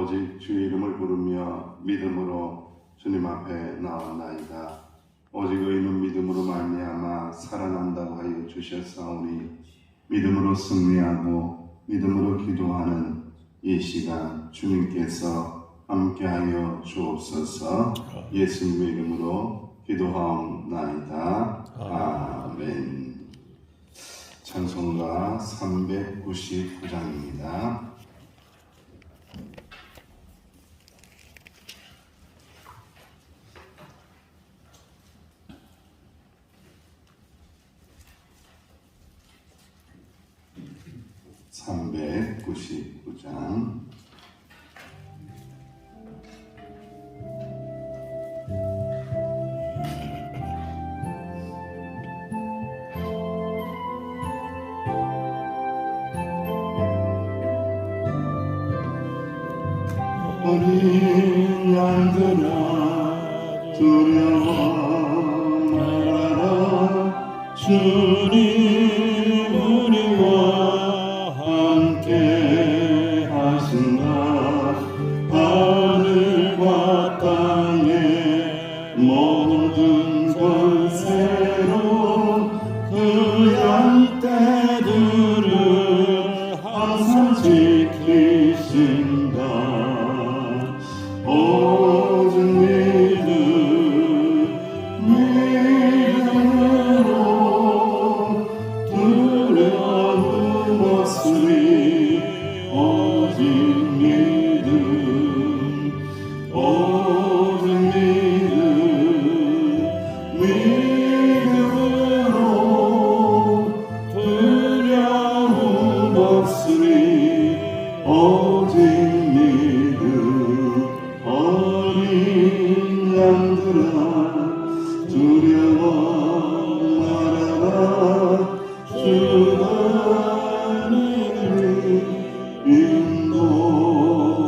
오직 주의 이름을 부르며 믿음으로 주님 앞에 나왔나이다. 오직 의인은 믿음으로 말미암아 살아난다고 하여 주셨사오니 믿음으로 승리하고 믿음으로 기도하는 이 시간 주님께서 함께하여 주옵소서. 예수님의 이름으로 기도하옵나이다. 아멘. 찬송가 399장입니다. 어린 양들아 두려워 말아라. 주님 우리와 함께 하신다. 하늘과 땅의 모든 권세로 그 양떼들을 항상 지키신다. 오직 믿음으로 두려움 없으리. 오직 믿음으로 두려움 없으리. 오직 믿음. 어린 양들아 두려워 말아라. 주가 너희를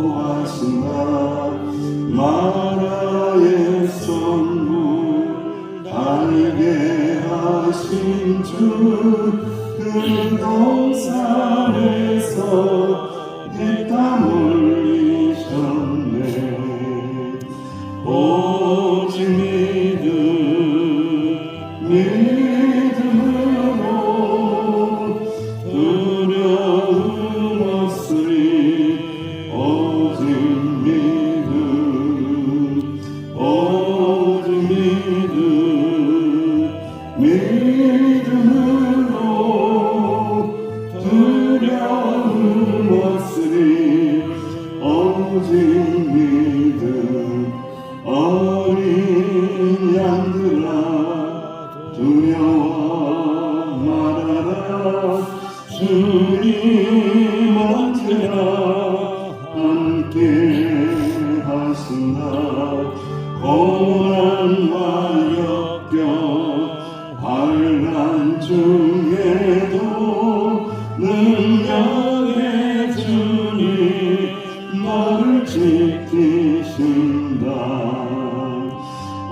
인도하신다. 마라의 선물 달게 하신 주 그 동산에서 네 땀 흘리셨네. 오직 믿음으로 두려움 없으리. 오직 믿음으로 두려움 없으리. 오직 믿음. 어린 양들아 두려워 말아라. 주님 언제나 함께 하신다. 고난과 역경 환난 중에도 능력의 주님 너를 지키신다.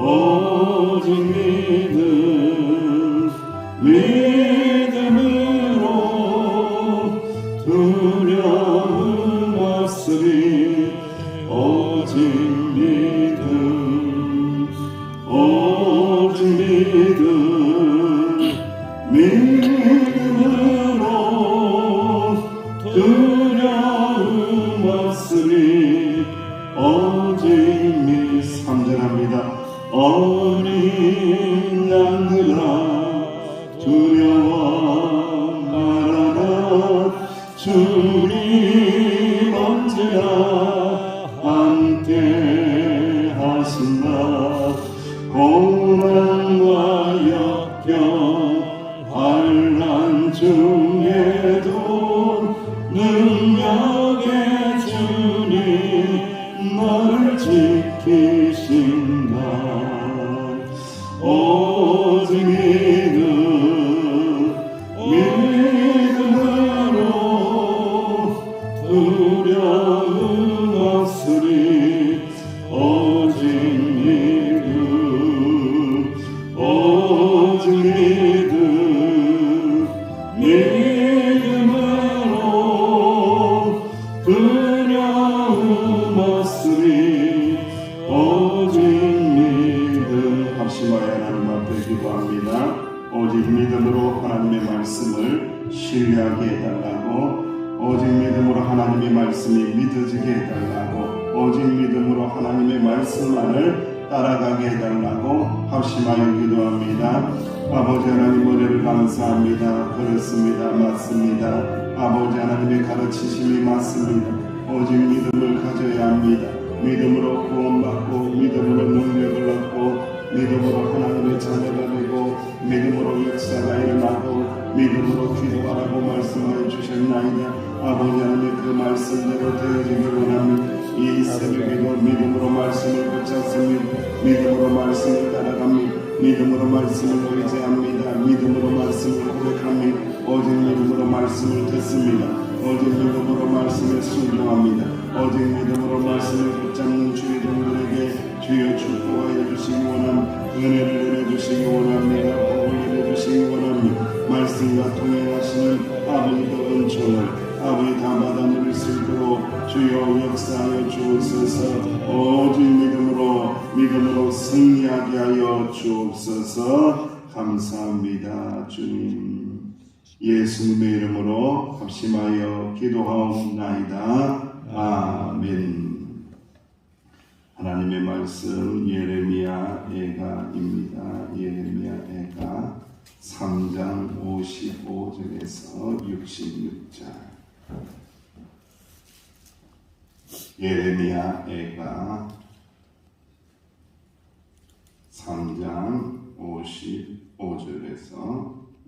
오직 믿음으로 두려움 없으리. 오직 믿음으로 두려움 없으리. 오직 삼절합니다. 어린 양들아 두려워 말아라. 주님 언제나 함께 하신다. 고난과 역경 환난 중에도 능력의 주님 너를 지키신다. 없으니 오직 믿음. 합심하여 하나님 앞에 기도합니다. 오직 믿음으로 하나님의 말씀을 신뢰하게 해달라고, 오직 믿음으로 하나님의 말씀이 믿어지게 해달라고, 오직 믿음으로 하나님의 말씀만을 따라가게 해달라고 합심하여 기도합니다. 아버지 하나님, 은혜를 감사합니다. 그렇습니다. 맞습니다. 아버지 하나님의 가르치심이 맞습니다. 오직 믿음을 가져야 합니다. 믿음으로 구원받고, 믿음으로 능력을 얻고, 믿음으로 하나님의 자녀가 되고, 믿음으로 역사가 일어나고, 믿음으로 기도하라고 말씀해 주셨나이다. 아버지 하나님, 그 말씀대로 되어지길 원합니다. 이 새벽에도 믿음으로 말씀을 붙잡습니다. 믿음으로 말씀을 따라갑니다. 믿음으로 말씀을 의지합니다. 믿음으로 말씀을 고백합니다. 오직 믿음으로 말씀을 듣습니다. 오직 믿음으로 말씀에 순종합니다. 오직 믿음으로 말씀을 붙잡는 주의 종들에게 주여 축복하여 주시기 원합니다. 은혜를 내려주시기 원합니다. 복을 내려주시기 원합니다. 말씀과 동행하시는 아버지의 은총을 아버지 다 받아 누릴 수 있도록 주여 역사하여 주옵소서. 오직 믿음으로 승리하게 하여 주옵소서. 감사합니다. 주님 예수님의 이름으로 합심하여 기도하옵나이다. 아멘. 하나님의 말씀 예레미야 애가입니다. 예레미야 애가 3장 55절에서 66절. 예레미야 애가 3장 55절에서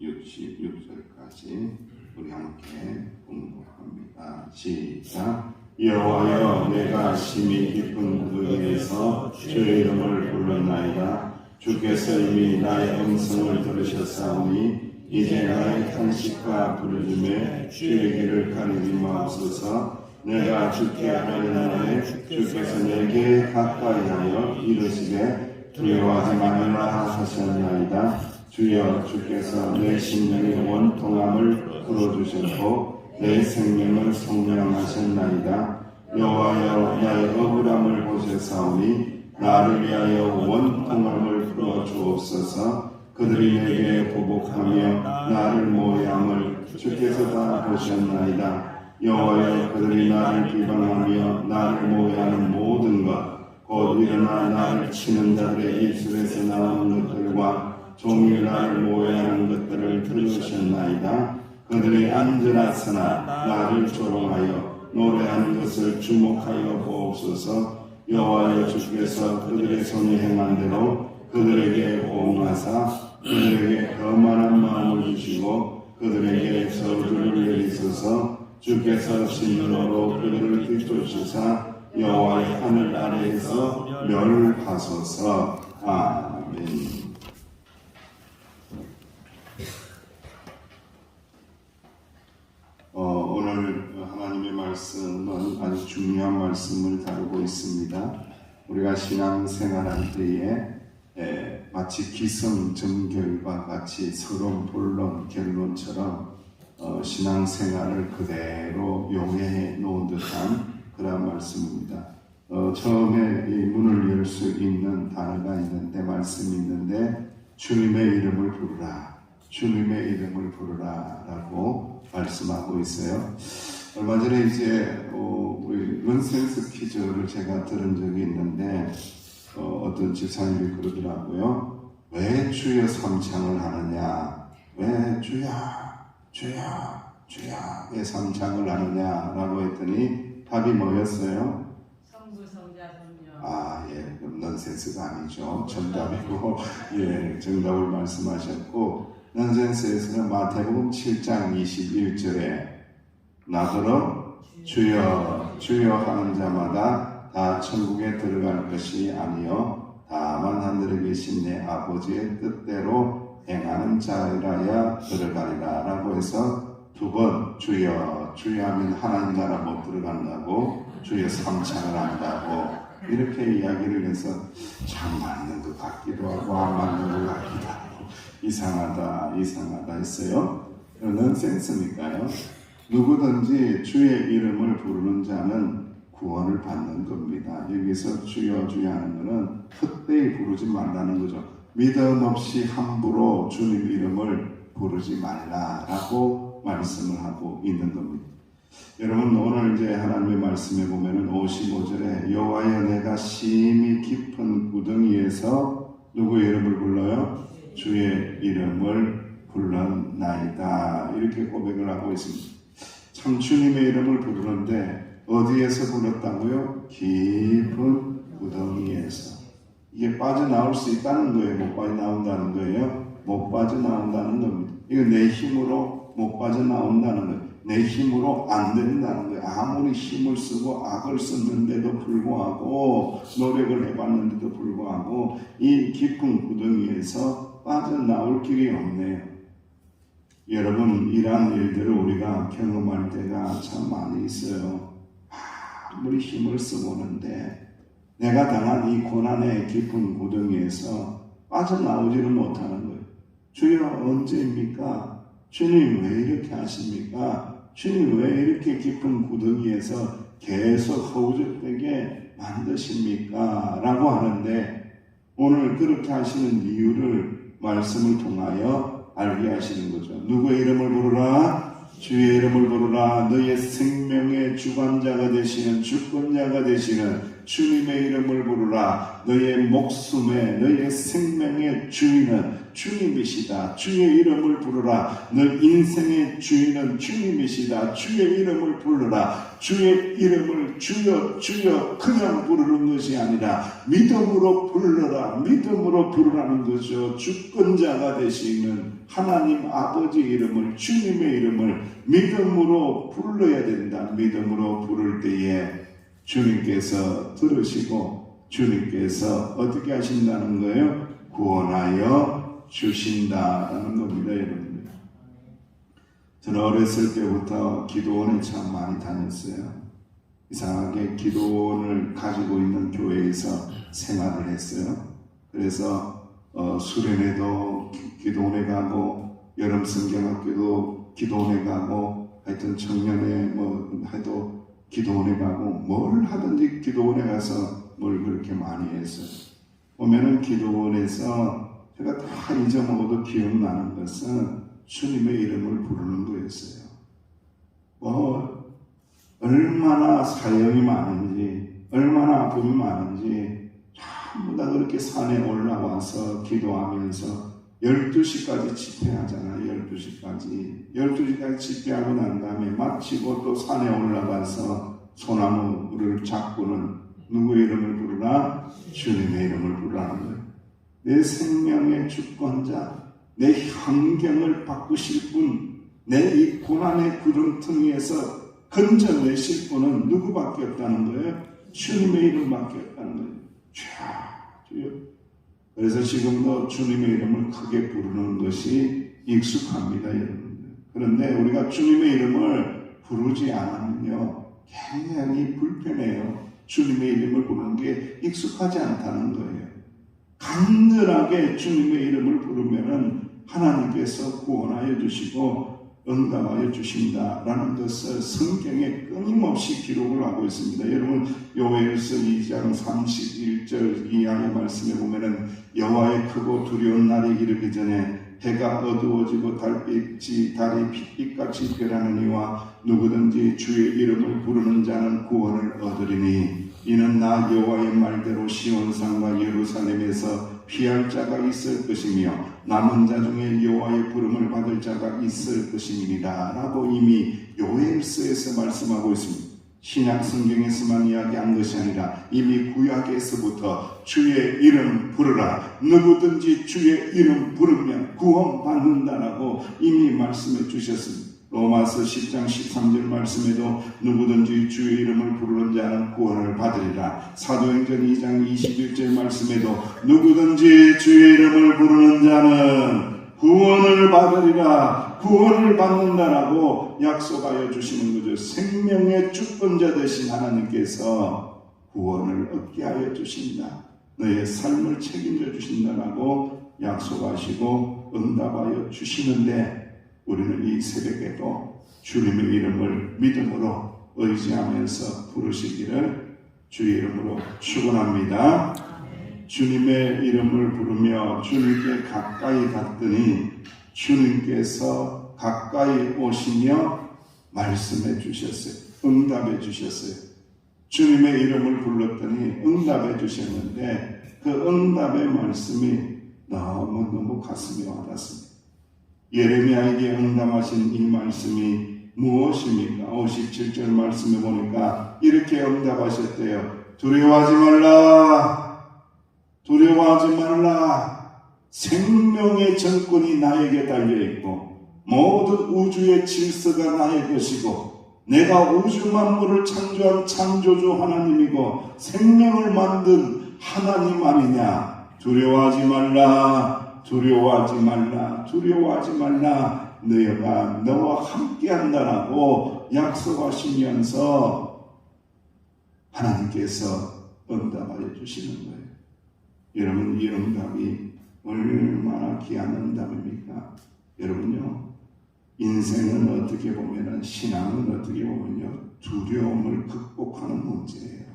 66절까지 우리 함께 공부합니다. 시작. 여호와여, 내가 심히 깊은 그에서 주의 이름을 불렀나이다. 주께서 이미 나의 음성을 들으셨사오니 이제 나의 탄식과 부르짖음에 주의 길을 가리지 마옵소서. 내가 주께 하려나에 주께서 내게 가까이하여 이르시되 두려워하지 말라 하셨나이다. 주여, 주께서 내 심령의 원통함을 풀어주셨고 내 생명을 성령하셨나이다. 여호와여, 나의 억울함을 보셨사오니 나를 위하여 원통함을 풀어주옵소서. 그들이 내게 보복하며 나를 모함을 주께서 다 보셨나이다. 여호와여, 그들이 나를 비방하며 나를 모함하는 모든 것, 곧 일어나 나를 치는 자들의 입술에서 나오는 것들과 종일 나를 모함하는 것들을 들으셨나이다. 그들이 앉으나서나 나를 조롱하여 노래하는 것을 주목하여 보옵소서. 여호와여, 주께서 그들의 손이 행한 대로 그들에게 보응하사 그들에게 거만한 마음을 주시고 그들에게 저주를 내리소서. 주께서 진노로 그들을 뒤쫓으사 여호와의 하늘 아래에서 멸하소서. 아멘. 오늘 하나님의 말씀은 아주 중요한 말씀을 다루고 있습니다. 우리가 신앙생활할 때에 마치 기승전결과 같이 서론, 본론, 결론처럼 신앙생활을 그대로 용해해 놓은 듯한 그런 말씀입니다. 처음에 이 문을 열 수 있는 단어가 있는데, 말씀이 있는데, 주님의 이름을 부르라, 주님의 이름을 부르라 라고 말씀하고 있어요. 얼마 전에 이제 우리 넌센스 퀴즈를 제가 들은 적이 있는데 어떤 집사님이 그러더라고요. 왜 주여 삼창을 하느냐, 왜 주야 왜 삼창을 하느냐라고 했더니 답이 뭐였어요? 성부, 성자, 성령. 아, 예, 그럼 넌센스가 아니죠. 정답이고, 예, 정답을 말씀하셨고, 넌센스에서는 마태복음 7장 21절에 나더러 주여 주여 하는 자마다 다 천국에 들어갈 것이 아니요 다만 하늘에 계신 내 아버지의 뜻대로 행하는 자라야 들어가리라 라고 해서 두 번 주여 주여 하면 하나님 나라 못 들어간다고, 주여 삼창을 한다고 이렇게 이야기를 해서 참 맞는 것 같기도 하고 안 맞는 것 같기도 하고 이상하다 했어요. 넌센스니까요. 누구든지 주의 이름을 부르는 자는 구원을 받는 겁니다. 여기서 주여 주여 하는 것은 헛되이 부르지 말라는 거죠. 믿음 없이 함부로 주님 이름을 부르지 말라라고 말씀을 하고 있는 겁니다. 여러분 오늘 이제 하나님의 말씀에 보면은 55절에 여호와여 내가 심히 깊은 구덩이에서 누구의 이름을 불러요? 주의 이름을 불렀나이다. 이렇게 고백을 하고 있습니다. 참 주님의 이름을 부르는데 어디에서 불렀다고요? 깊은 구덩이에서. 이게 빠져나올 수 있다는 거예요? 못 빠져나온다는 거예요? 못 빠져나온다는 겁니다. 이거 내 힘으로 못 빠져나온다는 거예요. 내 힘으로 안 된다는 거예요. 아무리 힘을 쓰고 악을 썼는데도 불구하고 노력을 해봤는데도 불구하고 이 깊은 구덩이에서 빠져나올 길이 없네요. 여러분 이러한 일들을 우리가 경험할 때가 참 많이 있어요. 아무리 힘을 써보는데 내가 당한 이 고난의 깊은 구덩이에서 빠져나오지는 못하는 거예요. 주여 언제입니까? 주님 왜 이렇게 하십니까? 주님 왜 이렇게 깊은 구덩이에서 계속 허우적되게 만드십니까? 라고 하는데 오늘 그렇게 하시는 이유를 말씀을 통하여 알게 하시는 거죠. 누구의 이름을 부르라? 주의 이름을 부르라. 너의 생명의 주관자가 되시는 주권자가 되시는 주님의 이름을 부르라. 너의 목숨의 너의 생명의 주인은 주님이시다. 주의 이름을 부르라. 너 인생의 주인은 주님이시다. 주의 이름을 부르라. 주의 이름을 주여 주여 그냥 부르는 것이 아니라 믿음으로 불러라. 믿음으로 부르라는 거죠. 주권자가 되시는 하나님 아버지 이름을 주님의 이름을 믿음으로 불러야 된다. 믿음으로 부를 때에 주님께서 들으시고 주님께서 어떻게 하신다는 거예요? 구원하여 주신다라는 겁니다. 여러분들. 저는 어렸을 때부터 기도원에 참 많이 다녔어요. 이상하게 기도원을 가지고 있는 교회에서 생활을 했어요. 그래서 수련회도 기도원에 가고 여름 성경학교도 기도원에 가고 하여튼 청년회 뭐 해도 기도원에 가고 뭘 하든지 기도원에 가서 뭘 그렇게 많이 했어요. 보면은 기도원에서 제가 다 잊어먹어도 기억나는 것은 주님의 이름을 부르는 거였어요. 얼마나 사역이 많은지 얼마나 아픔이 많은지 전부 다 그렇게 산에 올라와서 기도하면서 12시까지 집회하잖아요. 12시까지 집회하고 난 다음에 마치고 또 산에 올라가서 소나무를 잡고는 누구의 이름을 부르라? 주님의 이름을 부르라는 거예요. 내 생명의 주권자, 내 환경을 바꾸실 분, 내 이 고난의 구름텅이에서 건져내실 분은 누구밖에 없다는 거예요? 주님의 이름밖에 없다는 거예요. 주여. 그래서 지금도 주님의 이름을 크게 부르는 것이 익숙합니다, 여러분들. 그런데 우리가 주님의 이름을 부르지 않으면요, 굉장히 불편해요. 주님의 이름을 부르는 게 익숙하지 않다는 거예요. 간절하게 주님의 이름을 부르면은 하나님께서 구원하여 주시고 응답하여 주신다라는 것을 성경에 끊임없이 기록을 하고 있습니다. 여러분 요엘서 2장 31절 이하의 말씀에 보면은 여호와의 크고 두려운 날이 이르기 전에 해가 어두워지고 달이 핏빛같이 변하느니와 누구든지 주의 이름을 부르는 자는 구원을 얻으리니 이는 나 여호와의 말대로 시온산과 예루살렘에서 피할 자가 있을 것이며 남은 자 중에 여호와의 부름을 받을 자가 있을 것이니라 라고 이미 요엘서에서 말씀하고 있습니다. 신약 성경에서만 이야기한 것이 아니라 이미 구약에서부터 주의 이름 부르라. 누구든지 주의 이름 부르면 구원받는다라고 이미 말씀해 주셨습니다. 로마서 10장 13절 말씀에도 누구든지 주의 이름을 부르는 자는 구원을 받으리라. 사도행전 2장 21절 말씀에도 누구든지 주의 이름을 부르는 자는 구원을 받으리라. 구원을 받는다라고 약속하여 주시는 거죠. 생명의 주권자 되신 하나님께서 구원을 얻게 하여 주신다. 너의 삶을 책임져 주신다라고 약속하시고 응답하여 주시는데 우리는 이 새벽에도 주님의 이름을 믿음으로 의지하면서 부르시기를 주의 이름으로 축원합니다. 주님의 이름을 부르며 주님께 가까이 갔더니 주님께서 가까이 오시며 말씀해 주셨어요. 응답해 주셨어요. 주님의 이름을 불렀더니 응답해 주셨는데 그 응답의 말씀이 너무너무 가슴이 와닿습니다. 예레미야에게 응답하신 이 말씀이 무엇입니까? 57절 말씀에 보니까 이렇게 응답하셨대요. 두려워하지 말라. 두려워하지 말라. 생명의 정권이 나에게 달려있고 모든 우주의 질서가 나의 것이고 내가 우주 만물을 창조한 창조주 하나님이고 생명을 만든 하나님 아니냐. 두려워하지 말라. 두려워하지 말라. 두려워하지 말라. 너희가 너와 함께한다라고 약속하시면서 하나님께서 응답하여 주시는 거예요. 여러분, 이 응답이 얼마나 귀한 응답입니까? 여러분요, 인생은 어떻게 보면은, 신앙은 어떻게 보면요, 두려움을 극복하는 문제예요.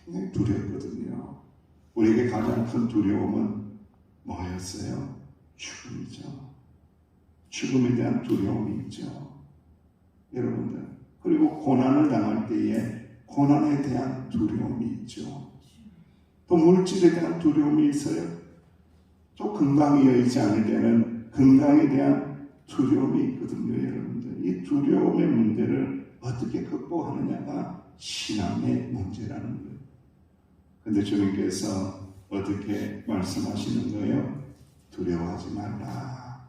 굉장히 두렵거든요. 우리에게 가장 큰 두려움은 뭐였어요? 죽음이죠. 죽음에 대한 두려움이 있죠. 여러분들. 그리고 고난을 당할 때에 고난에 대한 두려움이 있죠. 또 물질에 대한 두려움이 있어요. 또 건강이 여의지 않을 때는 건강에 대한 두려움이 있거든요, 여러분들. 이 두려움의 문제를 어떻게 극복하느냐가 신앙의 문제라는 거예요. 근데 주님께서 어떻게 말씀하시는 거예요? 두려워하지 말라.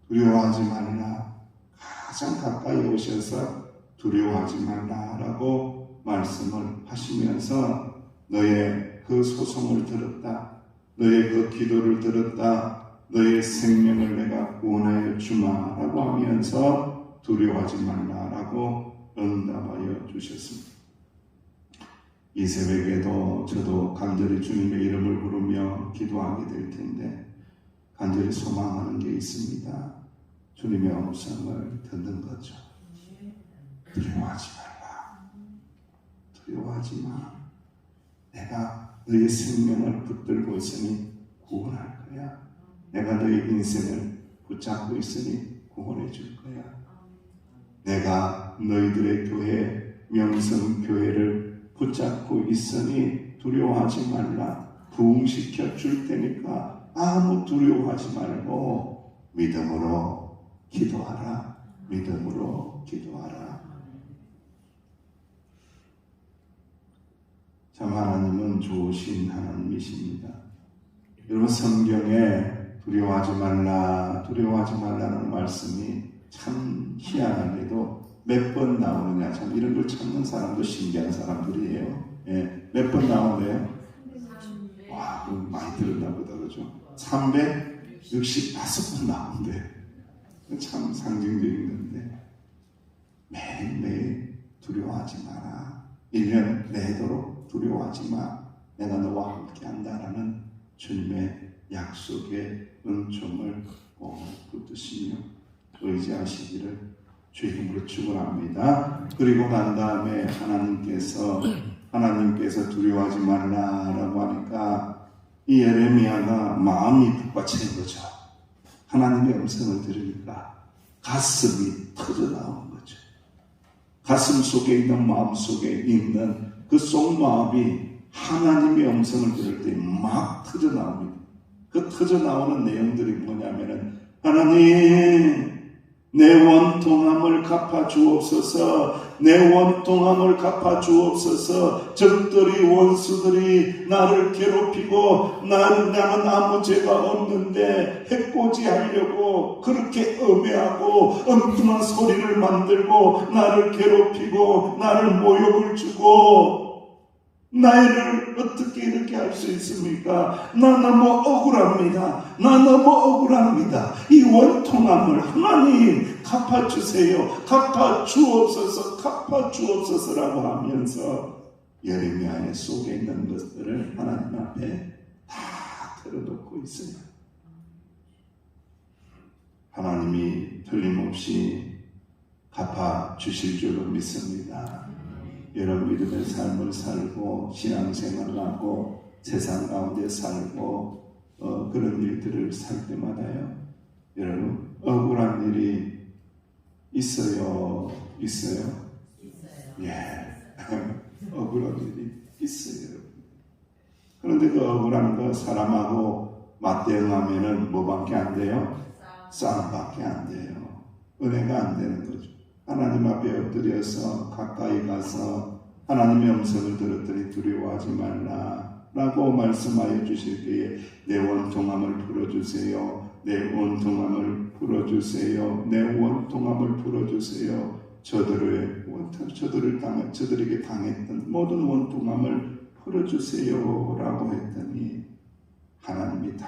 두려워하지 말라. 가장 가까이 오셔서 두려워하지 말라라고 말씀을 하시면서 너의 그 소송을 들었다. 너의 그 기도를 들었다. 너의 생명을 내가 구원하여 주마라고 하면서 두려워하지 말라라고 응답하여 주셨습니다. 이 새벽에도 저도 간절히 주님의 이름을 부르며 기도하게 될 텐데 간절히 소망하는 게 있습니다. 주님의 음성을 듣는 거죠. 두려워하지 말라. 두려워하지 마. 내가 너의 생명을 붙들고 있으니 구원할 거야. 내가 너의 인생을 붙잡고 있으니 구원해 줄 거야. 내가 너희들의 교회, 명성교회를 붙잡고 있으니 두려워하지 말라. 부흥시켜 줄 테니까 아무 두려워하지 말고 믿음으로 기도하라. 믿음으로 기도하라. 참 하나님은 좋으신 하나님이십니다. 여러분, 성경에 두려워하지 말라, 두려워하지 말라는 말씀이 참 희한하게도 몇 번 나오느냐. 참 이런 걸 찾는 사람도 신기한 사람들이에요. 예, 몇 번 나오는데요? 와, 많이 들었나 보다, 그죠? 365번 나오는데 참 상징적인 건데 매일매일 두려워하지 마라. 1년 내도록 두려워하지 마. 내가 너와 함께 한다라는 주님의 약속의 은총을 붙드시며 의지하시기를 주 이름으로 축원합니다. 그리고 난 다음에 하나님께서 두려워하지 말라라고 하니까 이 예레미야가 마음이 북받치는 거죠. 하나님의 음성을 들으니까 가슴이 터져 나오는 거죠. 가슴 속에 있는 마음 속에 있는 그 속마음이 하나님의 음성을 들을 때 막 터져 나옵니다. 그 터져 나오는 내용들이 뭐냐면은 하나님, 내 원통함을 갚아 주옵소서. 내 원통함을 갚아 주옵소서. 적들이, 원수들이 나를 괴롭히고 나는 아무 죄가 없는데 해코지하려고 그렇게 엄해하고 엉뚱한 소리를 만들고 나를 괴롭히고 나를 모욕을 주고 나를 어떻게 이렇게 할 수 있습니까? 나 너무 억울합니다. 나 너무 억울합니다. 이 원통함을 하나님 갚아주세요. 갚아주옵소서. 갚아주옵소서라고 하면서 예레미야의 속에 있는 것들을 하나님 앞에 다 털어놓고 있어요. 하나님이 틀림없이 갚아 주실 줄로 믿습니다. 이런 믿음의 삶을 살고 신앙생활을 하고 세상 가운데 살고 그런 일들을 살 때마다요, 여러분 억울한 일이 있어요. 예, 억울한 일이 있어요, 여러분. 그런데 그 억울한 거 사람하고 맞대응하면은 뭐밖에 안 돼요? 싸움밖에 안 돼요. 은혜가 안 되는 거죠. 하나님 앞에 엎드려서 가까이 가서 하나님의 음성을 들었더니 두려워하지 말라 라고 말씀하여 주실 때에 내 원통함을 풀어주세요. 내 원통함을 풀어주세요. 내 원통함을 풀어주세요. 저들에게 당했던 모든 원통함을 풀어주세요 라고 했더니 하나님이 다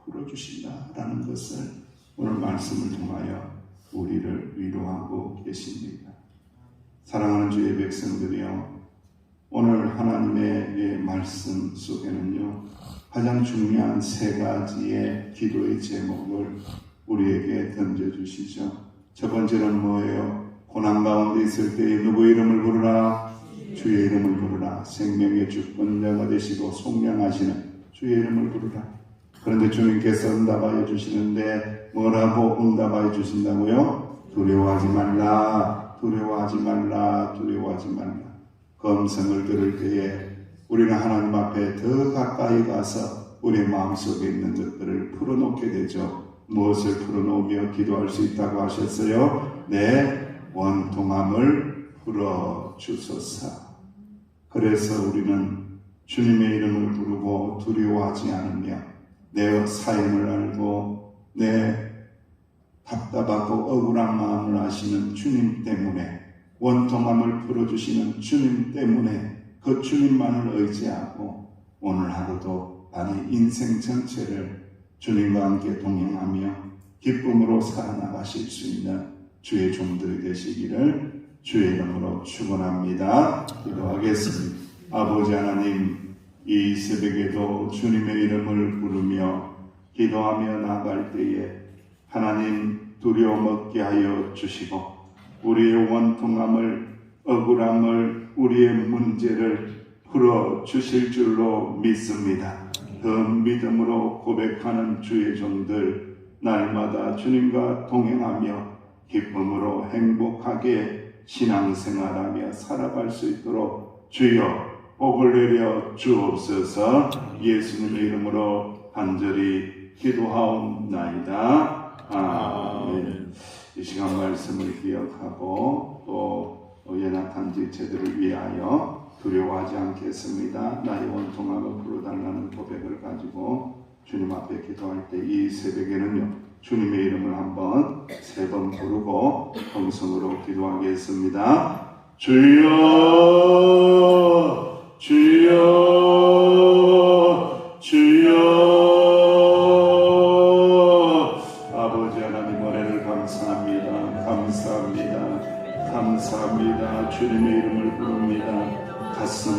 풀어주신다라는 것을 오늘 말씀을 통하여 우리를 위로하고 계십니다. 사랑하는 주의 백성들이요, 오늘 하나님의 말씀 속에는요, 가장 중요한 세 가지의 기도의 제목을 우리에게 던져주시죠. 첫 번째는 뭐예요? 고난 가운데 있을 때에 누구 이름을 부르라? 주의 이름을 부르라. 생명의 주권자가 되시고 속량하시는 주의 이름을 부르라. 그런데 주님께서 응답하여 주시는데 뭐라고 응답하여 주신다고요? 두려워하지 말라, 두려워하지 말라, 두려워하지 말라. 그 음성을 들을 때에 우리는 하나님 앞에 더 가까이 가서 우리의 마음속에 있는 것들을 풀어놓게 되죠. 무엇을 풀어놓으며 기도할 수 있다고 하셨어요? 내 원통함을 풀어주소서. 그래서 우리는 주님의 이름을 부르고 두려워하지 않으며 내 사연을 알고 내 답답하고 억울한 마음을 아시는 주님 때문에, 원통함을 풀어주시는 주님 때문에 그 주님만을 의지하고 오늘 하루도 아니 인생 전체를 주님과 함께 동행하며 기쁨으로 살아나가실 수 있는 주의 종들이 되시기를 주의 이름으로 축원합니다. 기도하겠습니다. 아버지 하나님, 이 새벽에도 주님의 이름을 부르며 기도하며 나갈 때에 하나님 두려움 없게 하여 주시고 우리의 원통함을, 억울함을, 우리의 문제를 풀어 주실 줄로 믿습니다. 그 믿음으로 고백하는 주의 종들, 날마다 주님과 동행하며 기쁨으로 행복하게 신앙생활하며 살아갈 수 있도록 주여 복을 내려 주옵소서. 예수님의 이름으로 간절히 기도하옵나이다. 아멘. 이 시간 말씀을 기억하고 또 연약한 지체들을 위하여 두려워하지 않겠습니다. 나의 원통함을 풀어달라는 고백을 가지고 주님 앞에 기도할 때 이 새벽에는요, 주님의 이름을 한번 3번 부르고 통성으로 기도하겠습니다. 주여, 주여, 주여. 아버지 하나님 은혜를 감사합니다. 감사합니다. 감사합니다. 주님의 이름을 부릅니다. 가슴